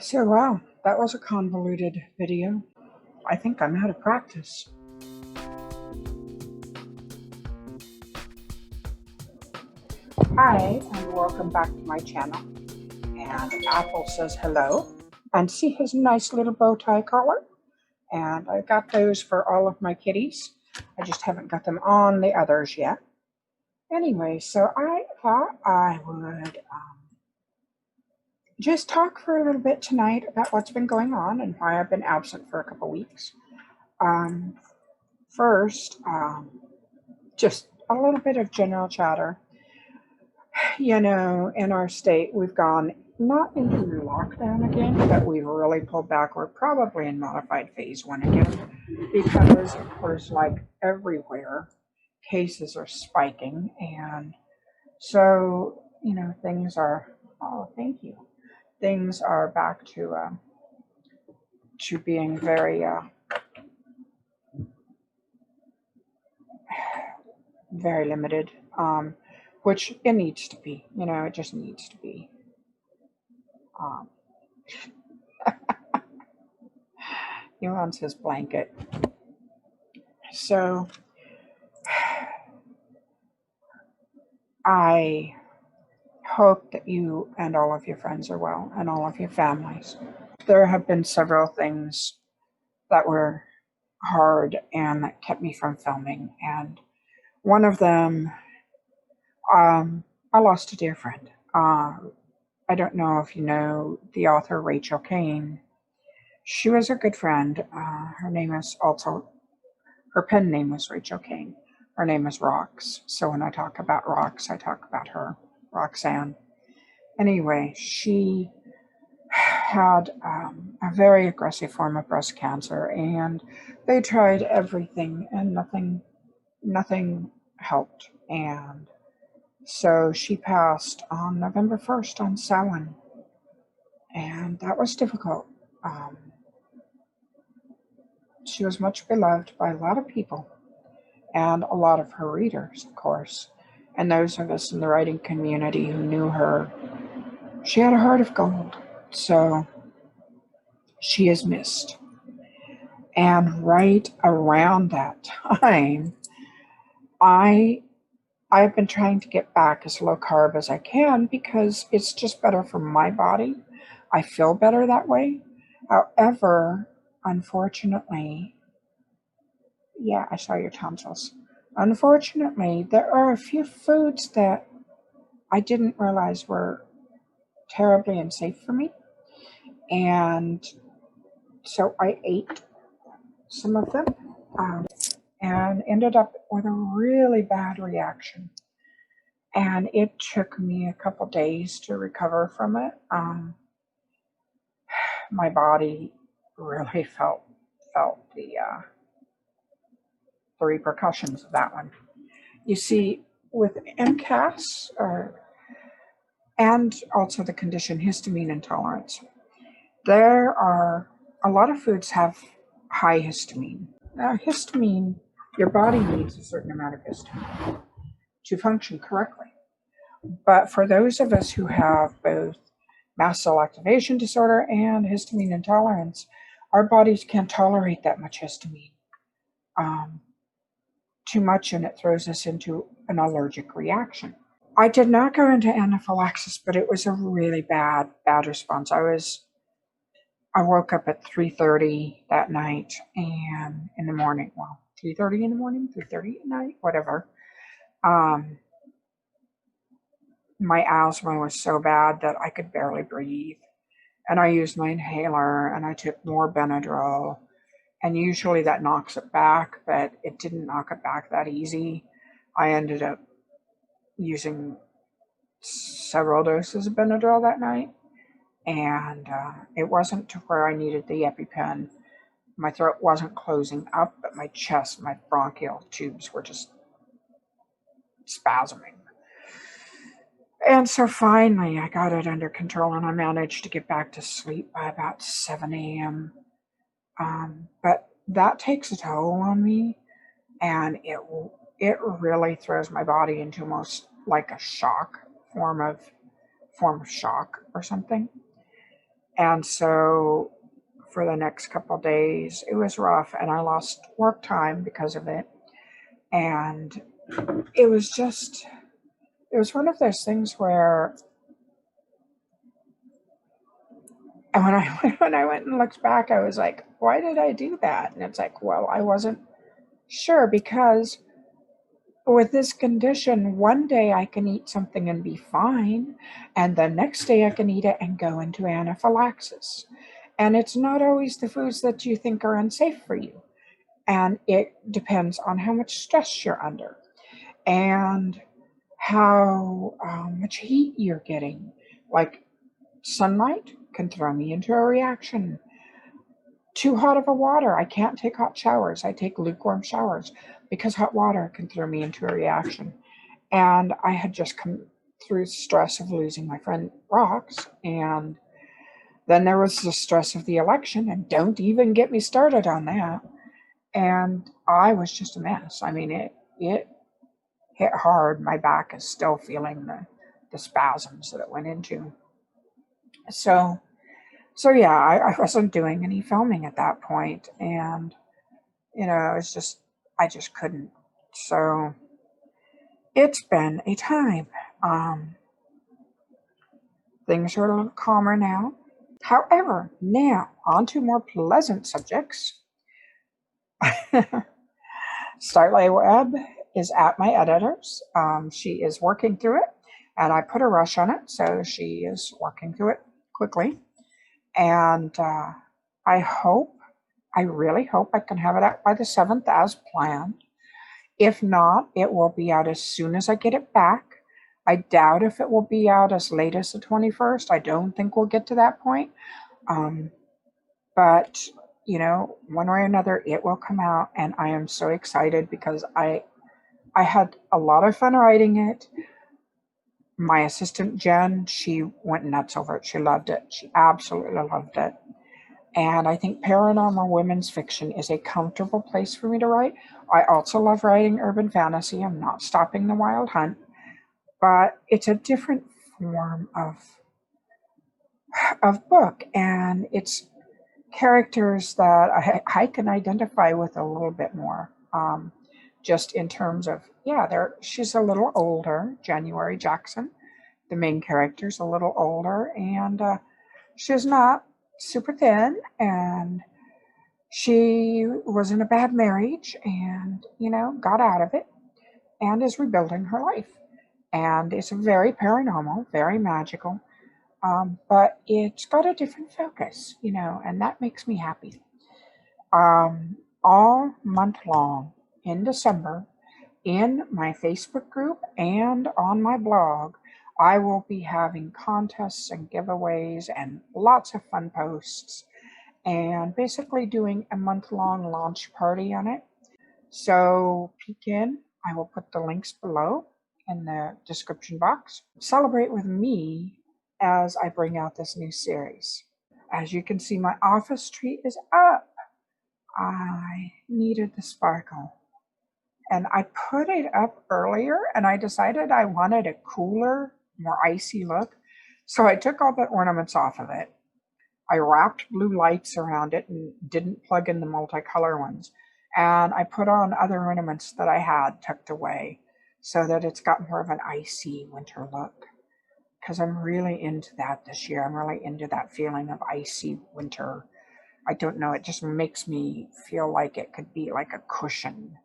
So wow, that was a convoluted video. I think I'm out of practice. Hi, and welcome back to my channel. And Apple says hello. And see his nice little bow tie collar? And I got those for all of my kitties. I just haven't got them on the others yet. Anyway, so I thought I would just talk for a little bit tonight about what's been going on and why I've been absent for a couple weeks. First, just a little bit of general chatter. You know, in our state, we've gone not into lockdown again, but we've really pulled back. We're probably in modified phase 1 again because, of course, like everywhere, cases are spiking. And so, you know, things are, things are back to being very, very limited, which it needs to be, you know, it just needs to be. He wants his blanket. So I hope that you and all of your friends are well and all of your families. There have been several things that were hard and that kept me from filming. And one of them, I lost a dear friend. I don't know if you know the author Rachel Caine. She was a good friend. Her name is also, her pen name was Rachel Caine. Her name is Rox. So when I talk about Rox, I talk about her, Roxanne. Anyway, she had a very aggressive form of breast cancer, and they tried everything, and nothing helped. And so she passed on November 1st on Samhain, and that was difficult. She was much beloved by a lot of people, and a lot of her readers, of course, and those of us in the writing community who knew her. She had a heart of gold, so she is missed. And right around that time, I've been trying to get back as low carb as I can because it's just better for my body. I feel better that way. However, unfortunately, yeah, I saw your tonsils. Unfortunately, there are a few foods that I didn't realize were terribly unsafe for me. And so I ate some of them and ended up with a really bad reaction. And it took me a couple days to recover from it. My body really felt the repercussions of that one. You see, with MCAS, and also the condition histamine intolerance, there are a lot of foods have high histamine. Now, histamine, your body needs a certain amount of histamine to function correctly. But for those of us who have both mast cell activation disorder and histamine intolerance, our bodies can't tolerate that much histamine. Too much, and it throws us into an allergic reaction. I did not go into anaphylaxis, but it was a really bad response. I woke up at 3:30 that night, and in the morning, well, 3:30 in the morning, 3:30 at night, whatever. My asthma was so bad that I could barely breathe. And I used my inhaler, and I took more Benadryl. And usually that knocks it back, but it didn't knock it back that easy. I ended up using several doses of Benadryl that night. And it wasn't to where I needed the Epi-Pen. My throat wasn't closing up, but my chest, my bronchial tubes were just spasming. And so finally I got it under control, and I managed to get back to sleep by about 7 a.m. But that takes a toll on me, and it really throws my body into almost like a shock form of shock or something. And so for the next couple of days, it was rough, and I lost work time because of it. And it was just, it was one of those things where, and when I when I went and looked back, I was like, why did I do that? And it's like, well, I wasn't sure, because with this condition, one day I can eat something and be fine, and the next day I can eat it and go into anaphylaxis. And it's not always the foods that you think are unsafe for you. And it depends on how much stress you're under and how much heat you're getting. Like sunlight can throw me into a reaction. Too hot of a water, I can't take hot showers. I take lukewarm showers because hot water can throw me into a reaction. And I had just come through stress of losing my friend Rox, and then there was the stress of the election, and don't even get me started on that. And I was just a mess. I mean, it hit hard. My back is still feeling the spasms that it went into. So yeah, I wasn't doing any filming at that point, and it's just, I just couldn't. So it's been a time. Things are a little calmer now. However, now on to more pleasant subjects. Starlight Web is at my editor's. She is working through it, and I put a rush on it, so she is working through it quickly. And I really hope I can have it out by the 7th as planned. If not, it will be out as soon as I get it back. I doubt if it will be out as late as the 21st. I don't think we'll get to that point. But, one way or another, it will come out, and I am so excited because I had a lot of fun writing it. My assistant, Jen, she went nuts over it. She loved it. She absolutely loved it. And I think paranormal women's fiction is a comfortable place for me to write. I also love writing urban fantasy. I'm not stopping the wild hunt, but it's a different form of book, and it's characters that I can identify with a little bit more. Just in terms of, she's a little older, January Jackson. The main character's a little older, and she's not super thin, and she was in a bad marriage and, got out of it and is rebuilding her life. And it's very paranormal, very magical, but it's got a different focus, and that makes me happy. All month long in December, in my Facebook group and on my blog, I will be having contests and giveaways and lots of fun posts, and basically doing a month-long launch party on it. So peek in. I will put the links below in the description box. Celebrate with me as I bring out this new series. As you can see, my office tree is up. I needed the sparkle. And I put it up earlier, and I decided I wanted a cooler, more icy look. So I took all the ornaments off of it. I wrapped blue lights around it and didn't plug in the multicolor ones. And I put on other ornaments that I had tucked away so that it's got more of an icy winter look. Because I'm really into that this year. I'm really into that feeling of icy winter. I don't know, it just makes me feel like it could be like a cushion.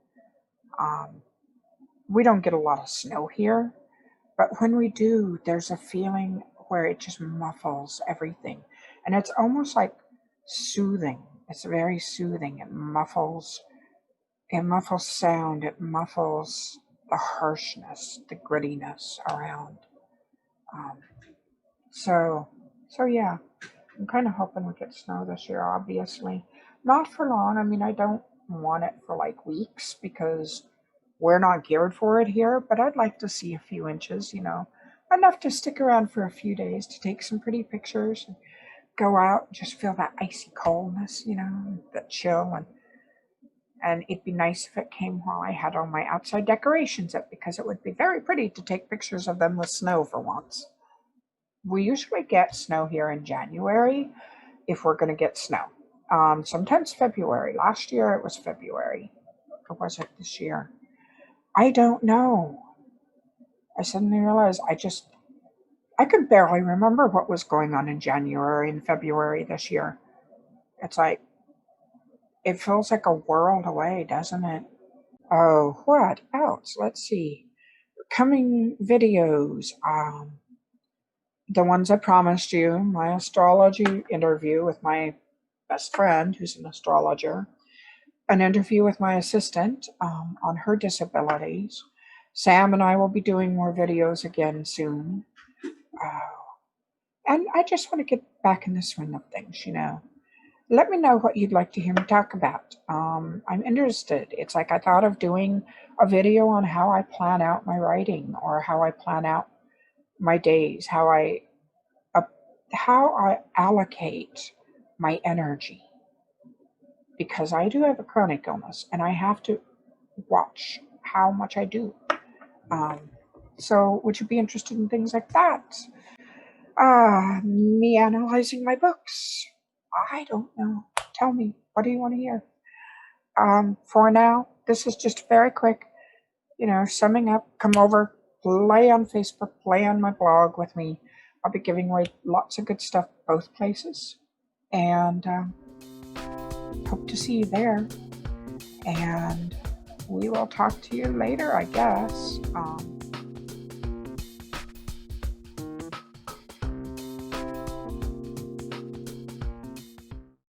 We don't get a lot of snow here, but when we do, there's a feeling where it just muffles everything. And it's almost like soothing. It's very soothing. It muffles sound. It muffles the harshness, the grittiness around. So yeah, I'm kind of hoping we get snow this year, obviously. Not for long. I mean, I don't want it for like weeks because we're not geared for it here, but I'd like to see a few inches, enough to stick around for a few days to take some pretty pictures and go out and just feel that icy coldness, that chill. And it'd be nice if it came while I had all my outside decorations up, because it would be very pretty to take pictures of them with snow for once. We usually get snow here in January if we're going to get snow. Sometimes February. Last year it was February. Or was it this year? I don't know. I suddenly realized I could barely remember what was going on in January and February this year. It's like, it feels like a world away, doesn't it? Oh, what else? Let's see. Coming videos. The ones I promised you, my astrology interview with my best friend, who's an astrologer, an interview with my assistant on her disabilities. Sam and I will be doing more videos again soon. And I just want to get back in the swing of things, Let me know what you'd like to hear me talk about. I'm interested. It's like I thought of doing a video on how I plan out my writing or how I plan out my days, how I allocate my energy. Because I do have a chronic illness and I have to watch how much I do. So would you be interested in things like that? Me analyzing my books. I don't know. Tell me, what do you want to hear? For now, this is just very quick, summing up. Come over, play on Facebook, play on my blog with me. I'll be giving away lots of good stuff both places. And hope to see you there. And we will talk to you later, I guess.